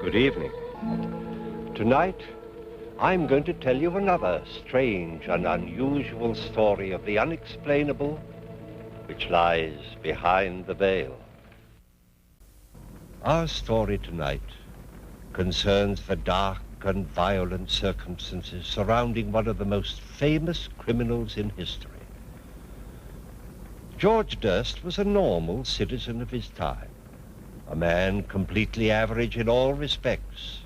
Good evening. Tonight, I'm going to tell you another strange and unusual story of the unexplainable which lies behind the veil. Our story tonight concerns the dark and violent circumstances surrounding one of the most famous criminals in history. George Durst was a normal citizen of his time, a man completely average in all respects.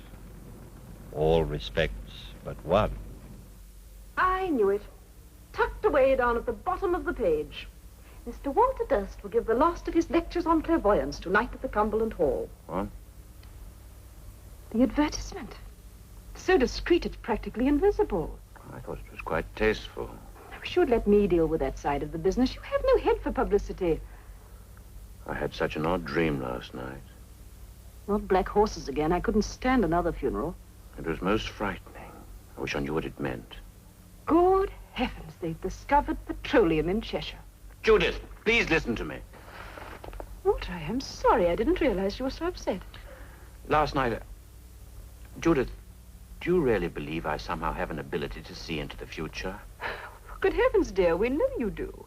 All respects but one. I knew it. Tucked away down at the bottom of the page. Mr. Walter Durst will give the last of his lectures on clairvoyance tonight at the Cumberland Hall. What? The advertisement. So discreet it's practically invisible. I thought it was quite tasteful. I wish you'd let me deal with that side of the business. You have no head for publicity. I had such an odd dream last night. Not black horses again. I couldn't stand another funeral. It was most frightening. I wish I knew what it meant. Good heavens, they've discovered petroleum in Cheshire. Judith, please listen to me. Walter, I am sorry. I didn't realize you were so upset. Last night, Judith, do you really believe I somehow have an ability to see into the future? Good heavens, dear, we know you do.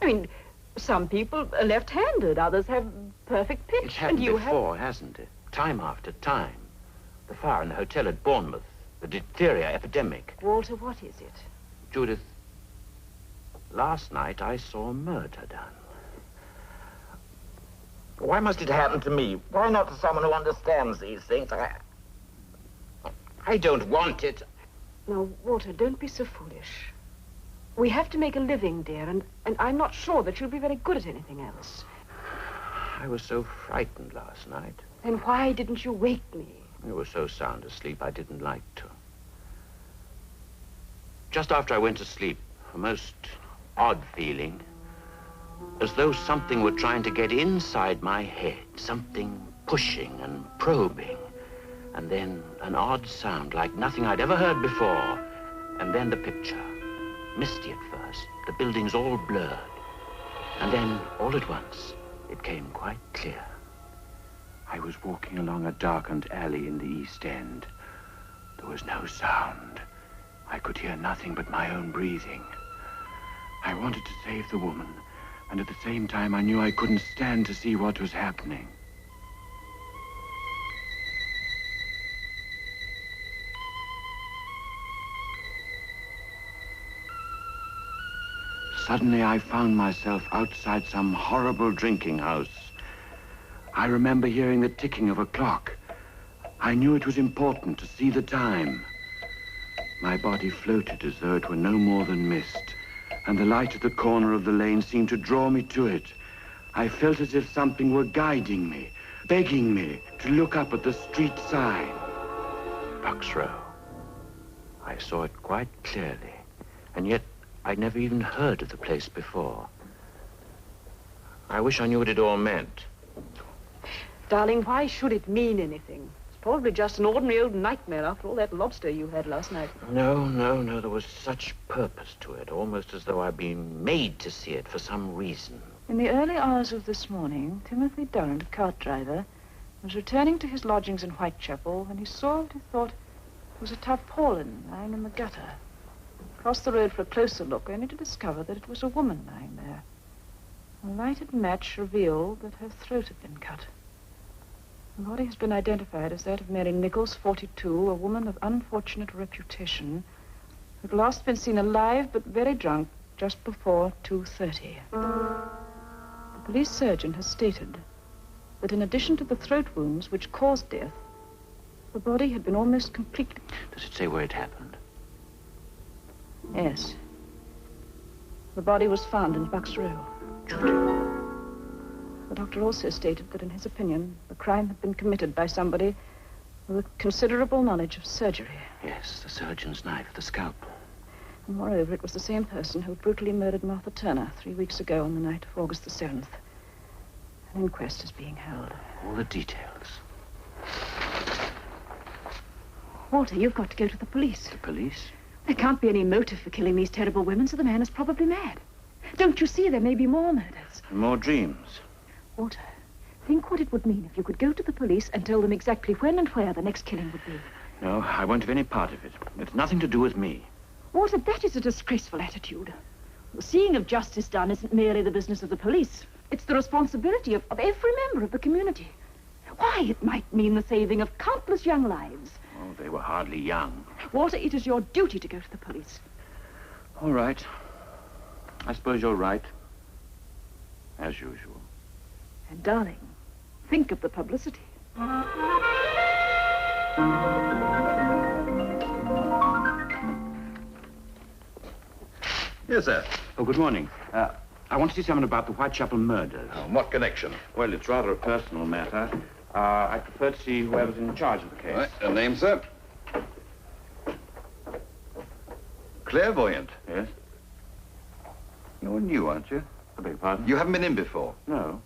I mean, some people are left-handed, others have perfect pitch. It's happened and you before, hasn't it? Time after time. The fire in the hotel at Bournemouth, the diphtheria epidemic. Walter, what is it? Judith, last night I saw murder done. Why must it happen to me? Why not to someone who understands these things? I don't want it. Now, Walter, don't be so foolish. We have to make a living, dear, and I'm not sure that you'll be very good at anything else. I was so frightened last night. Then why didn't you wake me? I was so sound asleep I didn't like to. Just after I went to sleep, a most odd feeling, as though something were trying to get inside my head, something pushing and probing, and then an odd sound like nothing I'd ever heard before, and then the picture, misty at first, the buildings all blurred, and then all at once it came quite clear. I was walking along a darkened alley in the East End. There was no sound. I could hear nothing but my own breathing. I wanted to save the woman, and at the same time I knew I couldn't stand to see what was happening. Suddenly I found myself outside some horrible drinking house. I remember hearing the ticking of a clock. I knew it was important to see the time. My body floated as though it were no more than mist, and the light at the corner of the lane seemed to draw me to it. I felt as if something were guiding me, begging me to look up at the street sign. Bucks Row. I saw it quite clearly, and yet I'd never even heard of the place before. I wish I knew what it all meant. Darling, why should it mean anything? It's probably just an ordinary old nightmare after all that lobster you had last night. No, there was such purpose to it, almost as though I'd been made to see it for some reason. In the early hours of this morning, Timothy Durrant, a cart driver, was returning to his lodgings in Whitechapel when he saw what he thought was a tarpaulin lying in the gutter. Crossed the road for a closer look, only to discover that it was a woman lying there. A lighted match revealed that her throat had been cut. The body has been identified as that of Mary Nichols, 42, a woman of unfortunate reputation, who had last been seen alive but very drunk just before 2:30. The police surgeon has stated that in addition to the throat wounds which caused death, the body had been almost completely... Does it say where it happened? Yes. The body was found in Bucks Row. Judy. The doctor also stated that, in his opinion, the crime had been committed by somebody with considerable knowledge of surgery. Yes, the surgeon's knife, the scalpel. And moreover, it was the same person who brutally murdered Martha Turner 3 weeks ago on the night of August the 7th. An inquest is being held. All the details. Walter, you've got to go to the police. The police? There can't be any motive for killing these terrible women, so the man is probably mad. Don't you see there may be more murders? And more dreams. Walter, think what it would mean if you could go to the police and tell them exactly when and where the next killing would be. No, I won't have any part of it. It's nothing to do with me. Walter, that is a disgraceful attitude. The seeing of justice done isn't merely the business of the police. It's the responsibility of every member of the community. Why, it might mean the saving of countless young lives. Oh, they were hardly young. Walter, it is your duty to go to the police. All right. I suppose you're right. As usual. And, darling, think of the publicity. Yes, sir. Oh, good morning. I want to see someone about the Whitechapel murders. Oh, what connection? Well, it's rather a personal matter. I prefer to see whoever's in charge of the case. All right. A name, sir? Clairvoyant. Yes? You're new, aren't you? I beg your pardon? You haven't been in before. No.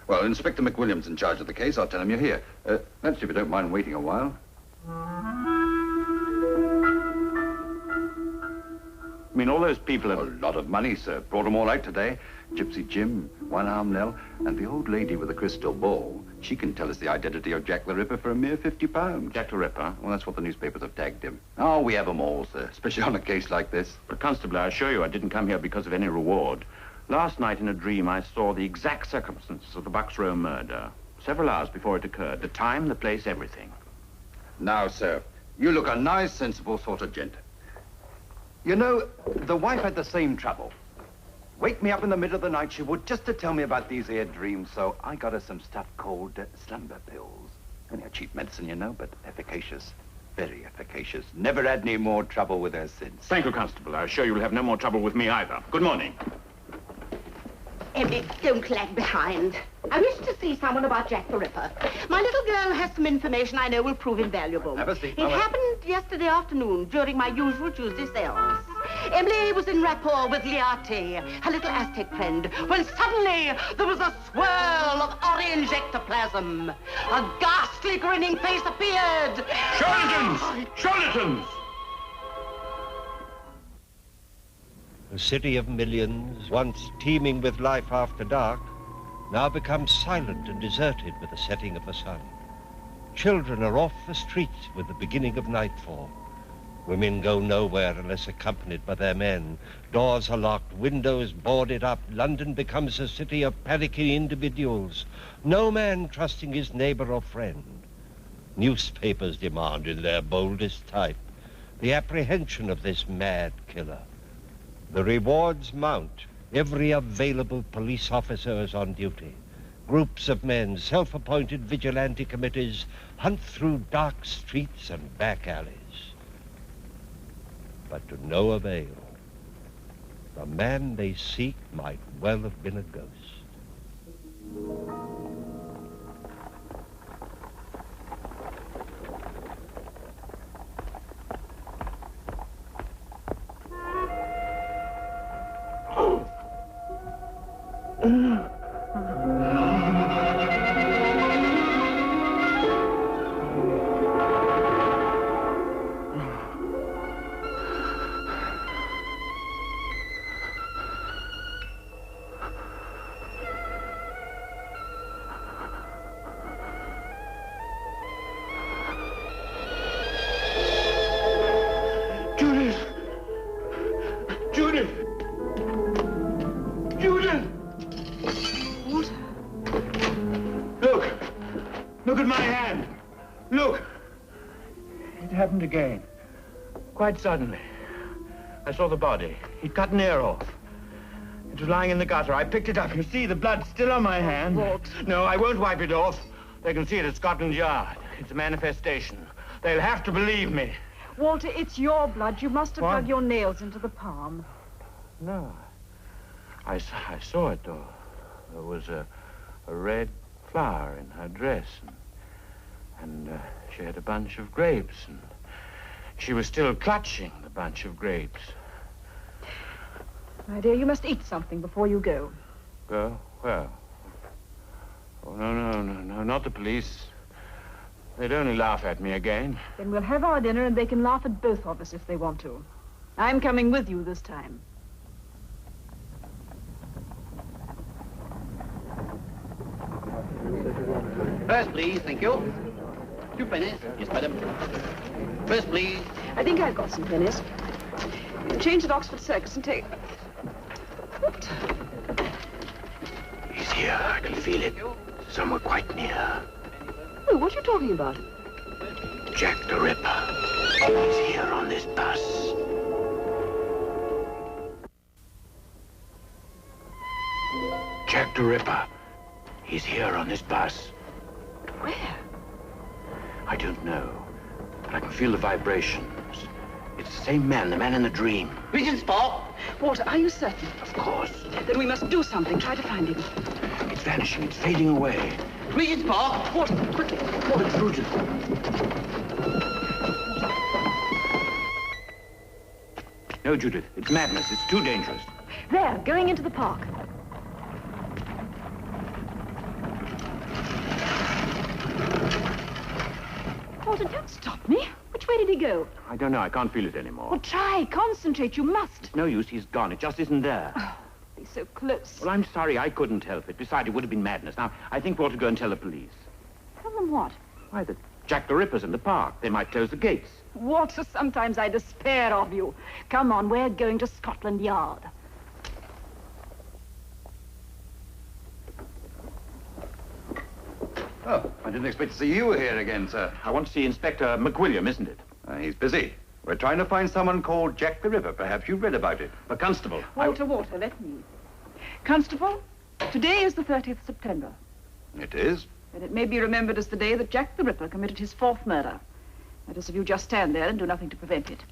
Well, Inspector McWilliam's in charge of the case. I'll tell him you're here. That's if you don't mind waiting a while. I mean, all those people A have... lot of money, sir. Brought them all out today. Gypsy Jim, One-Arm Nell, and the old lady with the crystal ball. She can tell us the identity of Jack the Ripper for a mere £50. Jack the Ripper? Well, that's what the newspapers have tagged him. Oh, we have them all, sir, especially on a case like this. But, Constable, I assure you I didn't come here because of any reward. Last night in a dream, I saw the exact circumstances of the Bucks Row murder. Several hours before it occurred. The time, the place, everything. Now, sir, you look a nice, sensible sort of gent. You know, the wife had the same trouble. Wake me up in the middle of the night, she would, just to tell me about these here dreams, so I got her some stuff called slumber pills. Only a cheap medicine, you know, but efficacious. Very efficacious. Never had any more trouble with her since. Thank you, Constable. I assure you will have no more trouble with me either. Good morning. Emily, don't lag behind. I wish to see someone about Jack the Ripper. My little girl has some information I know will prove invaluable. Have a seat, It Mama. happened yesterday afternoon during my usual Tuesday seance. Emily was in rapport with Liati, her little Aztec friend, when suddenly there was a swirl of orange ectoplasm. A ghastly grinning face appeared. Charlatans! Charlatans! A city of millions, once teeming with life after dark, now becomes silent and deserted with the setting of the sun. Children are off the streets with the beginning of nightfall. Women go nowhere unless accompanied by their men. Doors are locked, windows boarded up. London becomes a city of panicking individuals, no man trusting his neighbor or friend. Newspapers demand in their boldest type the apprehension of this mad killer. The rewards mount. Every available police officer is on duty. Groups of men, self-appointed vigilante committees, hunt through dark streets and back alleys. But to no avail. The man they seek might well have been a ghost. Look at my hand. Look. It happened again. Quite suddenly. I saw the body. He'd cut an ear off. It was lying in the gutter. I picked it up. You see, the blood's still on my hand. Walt. No, I won't wipe it off. They can see it at Scotland Yard. It's a manifestation. They'll have to believe me. Walter, it's your blood. You must have What? dug your nails into the palm. No. I saw it, though. There was a red flower in her dress. And she had a bunch of grapes. And she was still clutching the bunch of grapes. My dear, you must eat something before you go. Go? Where? Oh, no, not the police. They'd only laugh at me again. Then we'll have our dinner and they can laugh at both of us if they want to. I'm coming with you this time. First, please. Thank you. 2 pennies. Yes, madam. First, please. I think I've got some pennies. Change at Oxford Circus and take... What? He's here. I can feel it. Somewhere quite near. Oh, what are you talking about? Jack the Ripper. He's here on this bus. Jack the Ripper. He's here on this bus. Where? I don't know, but I can feel the vibrations. It's the same man, the man in the dream. Regent Spock. Walter, are you certain? Of course. Then we must do something. Try to find him. It's vanishing. It's fading away. Regent Spock. Walter, quickly. What a Judith. No, Judith. It's madness. It's too dangerous. There, going into the park. Walter, don't stop me. Which way did he go? I don't know. I can't feel it anymore. Well, try. Concentrate. You must. It's no use. He's gone. It just isn't there. Oh, he's so close. Well, I'm sorry. I couldn't help it. Besides, it would have been madness. Now, I think we ought to go and tell the police. Tell them what? Why, that Jack the Ripper's in the park. They might close the gates. Walter, sometimes I despair of you. Come on, we're going to Scotland Yard. Oh, I didn't expect to see you here again, sir. I want to see Inspector McWilliam, isn't it? He's busy. We're trying to find someone called Jack the Ripper. Perhaps you've read about it. A constable. Walter, let me. Constable, today is the 30th September. It is? And it may be remembered as the day that Jack the Ripper committed his 4th murder. That is, if you just stand there and do nothing to prevent it.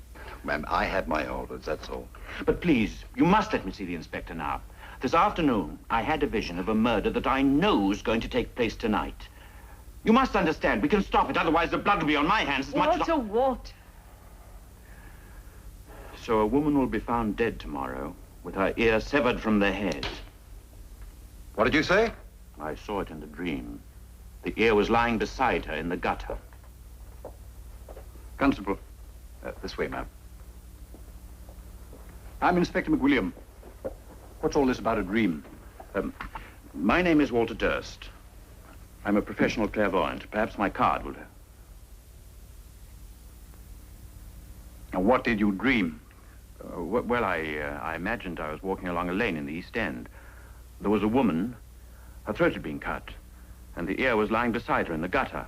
Ma'am, I have my orders, that's all. But please, you must let me see the inspector now. This afternoon, I had a vision of a murder that I know is going to take place tonight. You must understand, we can stop it, otherwise the blood will be on my hands as much as... Walter. So a woman will be found dead tomorrow, with her ear severed from the head. What did you say? I saw it in the dream. The ear was lying beside her in the gutter. Constable, this way, ma'am. I'm Inspector McWilliam. What's all this about a dream? My name is Walter Durst. I'm a professional clairvoyant. Perhaps my card will do. Now, what did you dream? Well, I imagined I was walking along a lane in the East End. There was a woman, her throat had been cut, and the ear was lying beside her in the gutter.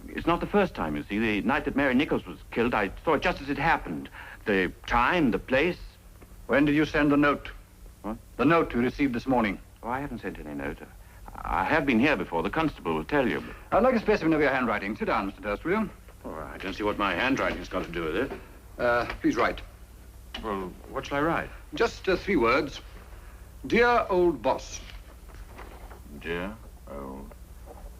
It's not the first time, you see. The night that Mary Nichols was killed, I saw it just as it happened. The time, the place. When did you send the note? What? The note you received this morning. Oh, I haven't sent any note. I have been here before. The constable will tell you. I'd like a specimen of your handwriting. Sit down, Mr. Durst, will you? Oh, I don't see what my handwriting's got to do with it. Please write. Well, what shall I write? Just 3 words. Dear old boss. Dear old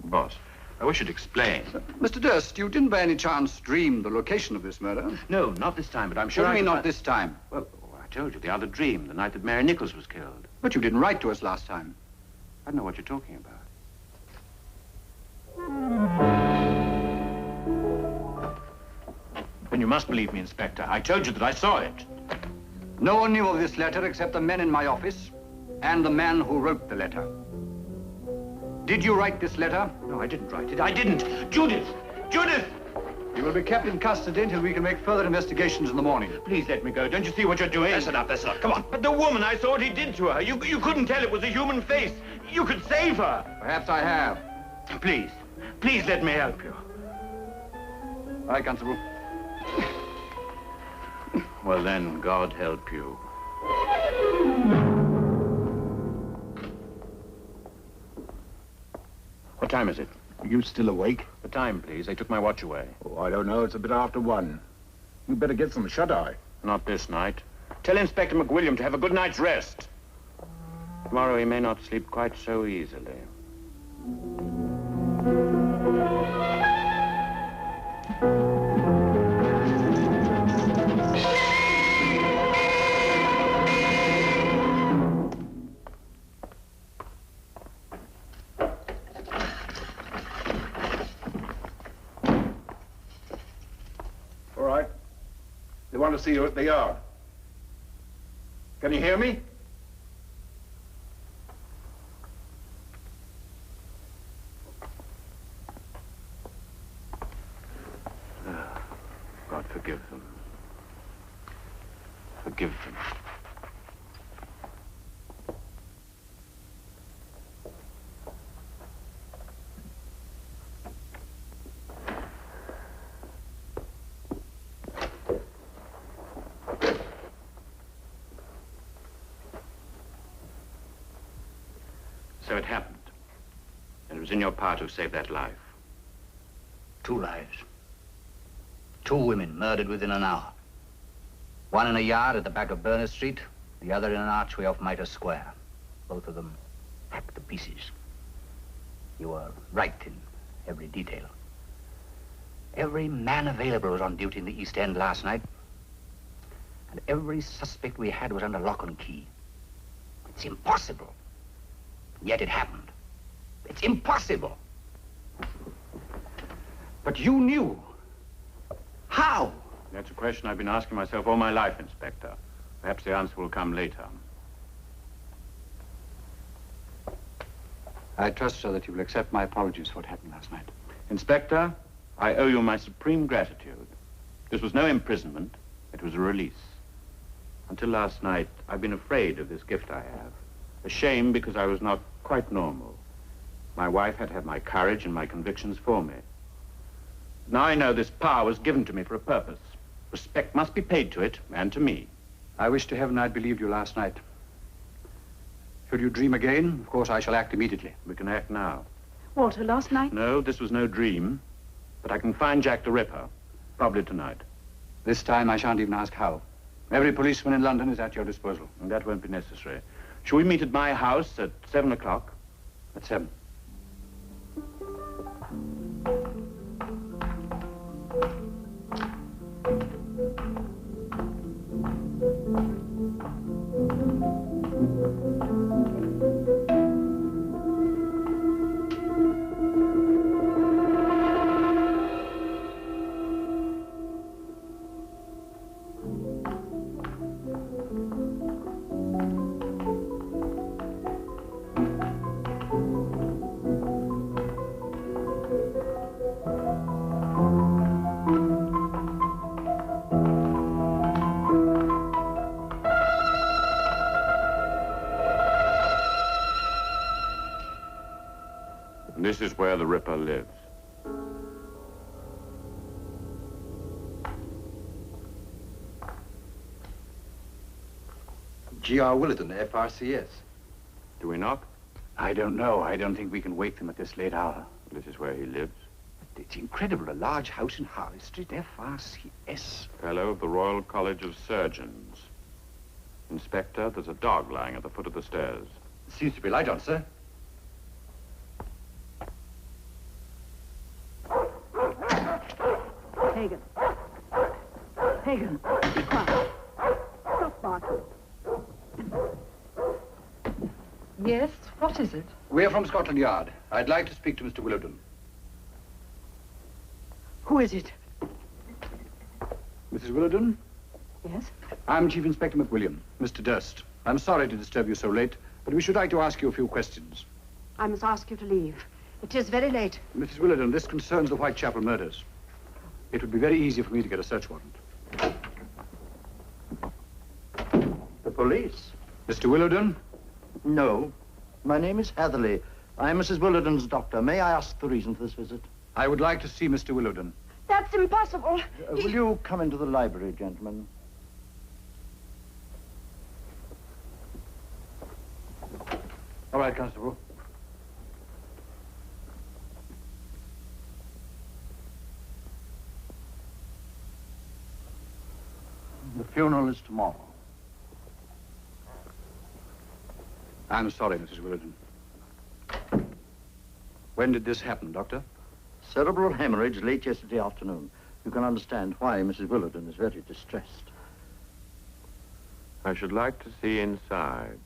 boss. I wish you'd explain. Mr. Durst, you didn't by any chance dream the location of this murder? No, not this time, but I'm sure What do you mean, can not this time? Well, I told you, the other dream, the night that Mary Nichols was killed. But you didn't write to us last time. I don't know what you're talking about. Then you must believe me, Inspector. I told you that I saw it. No one knew of this letter except the men in my office and the man who wrote the letter. Did you write this letter? No, I didn't write it. I didn't. Judith! Judith! You will be kept in custody until we can make further investigations in the morning. Please let me go. Don't you see what you're doing? Listen up. Come on. But the woman, I saw what he did to her. You couldn't tell it was a human face. You could save her. Perhaps I have. Please. Please let me help you. All right, Constable. Well, then, God help you. What time is it? Are you still awake? The time, please. They took my watch away. Oh, I don't know. It's a bit after 1. You better get some shut-eye. Not this night. Tell Inspector McWilliam to have a good night's rest. Tomorrow he may not sleep quite so easily. All right. They want to see you at the yard. Can you hear me? So it happened. And it was in your power to save that life. 2 lives. 2 women murdered within an hour. One in a yard at the back of Berners Street, the other in an archway off Mitre Square. Both of them hacked to pieces. You were right in every detail. Every man available was on duty in the East End last night. And every suspect we had was under lock and key. It's impossible. Yet it happened. It's impossible. But you knew. How? That's a question I've been asking myself all my life, Inspector. Perhaps the answer will come later. I trust, sir, that you will accept my apologies for what happened last night. Inspector, I owe you my supreme gratitude. This was no imprisonment. It was a release. Until last night, I've been afraid of this gift I have. Ashamed because I was not quite normal. My wife had had my courage and my convictions for me. Now I know this power was given to me for a purpose. Respect must be paid to it, and to me. I wish to heaven I'd believed you last night. Should you dream again, of course I shall act immediately. We can act now. Walter, last night? No, this was no dream. But I can find Jack the Ripper. Probably tonight. This time I shan't even ask how. Every policeman in London is at your disposal. And that won't be necessary. Shall we meet at my house at 7 o'clock? At 7. This is where the Ripper lives. G.R. Willardon, FRCS. Do we knock? I don't know. I don't think we can wake them at this late hour. This is where he lives. It's incredible. A large house in Harley Street, FRCS. Fellow of the Royal College of Surgeons. Inspector, there's a dog lying at the foot of the stairs. Seems to be light on, sir. Hagen. Hagen, be quiet. Stop barking. Yes, what is it? We're from Scotland Yard. I'd like to speak to Mr. Willardon. Who is it? Mrs. Willardon? Yes? I'm Chief Inspector McWilliam, Mr. Durst. I'm sorry to disturb you so late, but we should like to ask you a few questions. I must ask you to leave. It is very late. Mrs. Willardon, this concerns the Whitechapel murders. It would be very easy for me to get a search warrant. The police? Mr. Willardon? No. My name is Hatherley. I'm Mrs. Willardon's doctor. May I ask the reason for this visit? I would like to see Mr. Willardon. That's impossible. Will you come into the library, gentlemen? All right, Constable. The funeral is tomorrow. I'm sorry, Mrs. Willardon. When did this happen, Doctor? Cerebral hemorrhage late yesterday afternoon. You can understand why Mrs. Willardon is very distressed. I should like to see inside.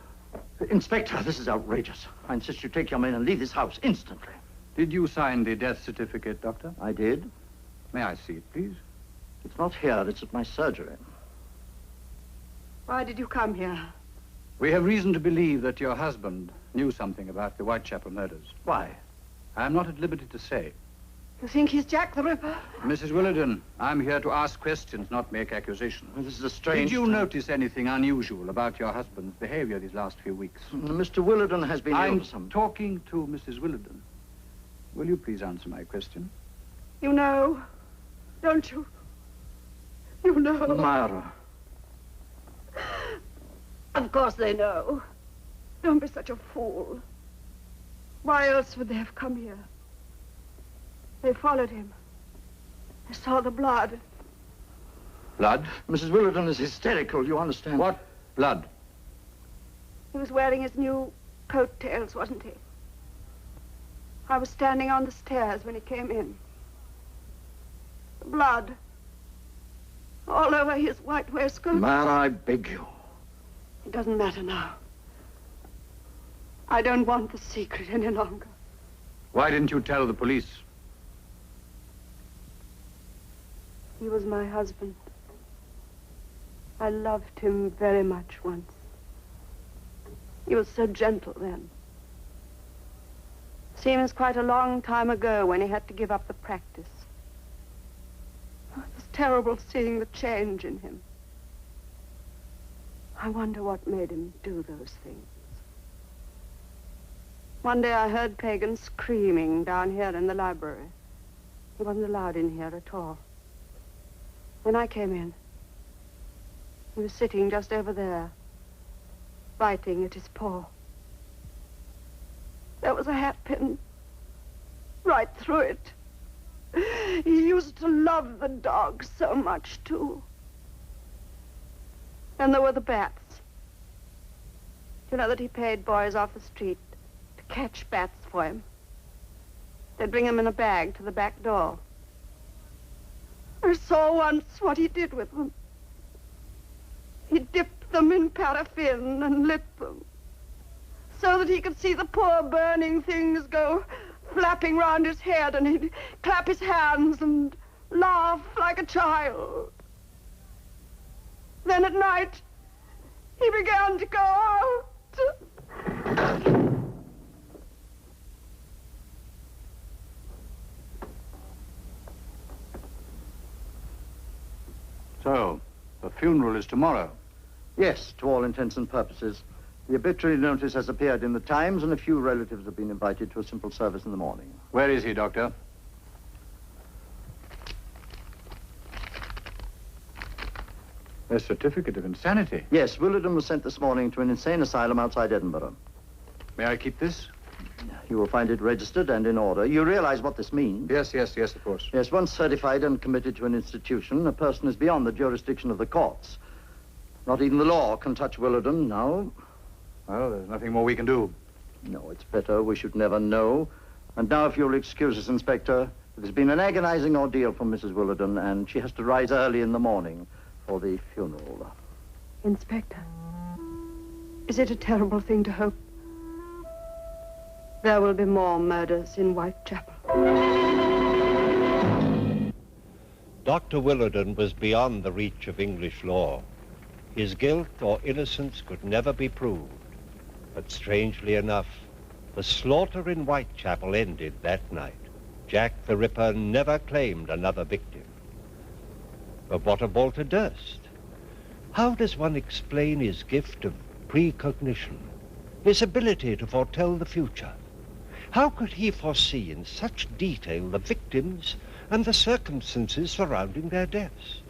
Inspector, this is outrageous. I insist you take your men and leave this house instantly. Did you sign the death certificate, Doctor? I did. May I see it, please? It's not here. It's at my surgery. Why did you come here? We have reason to believe that your husband knew something about the Whitechapel murders. Why? I'm not at liberty to say. You think he's Jack the Ripper? Mrs. Willardon, I'm here to ask questions, not make accusations. Well, this is a strange... Did you notice anything unusual about your husband's behavior these last few weeks? Mr. Willardon has been ill I'm for some... talking to Mrs. Willardon. Will you please answer my question? You know, don't you? You know. Myra. Of course they know. Don't be such a fool. Why else would they have come here? They followed him. They saw the blood. Blood? Mrs. Willerton is hysterical, you understand? What blood? He was wearing his new coattails, wasn't he? I was standing on the stairs when he came in. The blood. All over his white waistcoat. Man, I beg you. It doesn't matter now. I don't want the secret any longer. Why didn't you tell the police? He was my husband. I loved him very much once. He was so gentle then. Seems quite a long time ago when he had to give up the practice. It was terrible seeing the change in him. I wonder what made him do those things. One day I heard Pagan screaming down here in the library. He wasn't allowed in here at all. When I came in, he was sitting just over there, biting at his paw. There was a hatpin right through it. He used to love the dog so much, too. And there were the bats. You know that he paid boys off the street to catch bats for him. They'd bring them in a bag to the back door. I saw once what he did with them. He dipped them in paraffin and lit them so that he could see the poor burning things go flapping round his head, and he'd clap his hands and laugh like a child. Then at night, he began to go out. So, the funeral is tomorrow. Yes, to all intents and purposes. The obituary notice has appeared in the Times, and a few relatives have been invited to a simple service in the morning. Where is he, Doctor? A certificate of insanity. Yes, Willerton was sent this morning to an insane asylum outside Edinburgh. May I keep this? You will find it registered and in order. You realize what this means? Yes, of course. Yes, once certified and committed to an institution, a person is beyond the jurisdiction of the courts. Not even the law can touch Willerton, no. Well, there's nothing more we can do. No, it's better. We should never know. And now, if you'll excuse us, Inspector, it has been an agonizing ordeal for Mrs. Willerton, and she has to rise early in the morning for the funeral. Inspector, is it a terrible thing to hope there will be more murders in Whitechapel? Dr. Willerton was beyond the reach of English law. His guilt or innocence could never be proved. But strangely enough, the slaughter in Whitechapel ended that night. Jack the Ripper never claimed another victim. But what of Walter Durst? How does one explain his gift of precognition, his ability to foretell the future? How could he foresee in such detail the victims and the circumstances surrounding their deaths?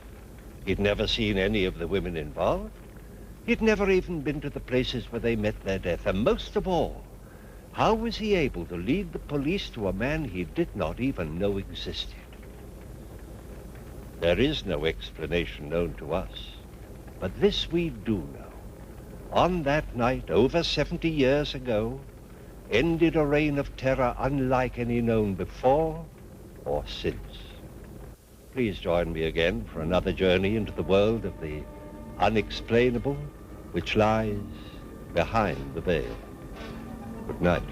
He'd never seen any of the women involved. He'd never even been to the places where they met their death. And most of all, how was he able to lead the police to a man he did not even know existed? There is no explanation known to us, but this we do know. On that night, over 70 years ago, ended a reign of terror unlike any known before or since. Please join me again for another journey into the world of the unexplainable, which lies behind the veil. Good night.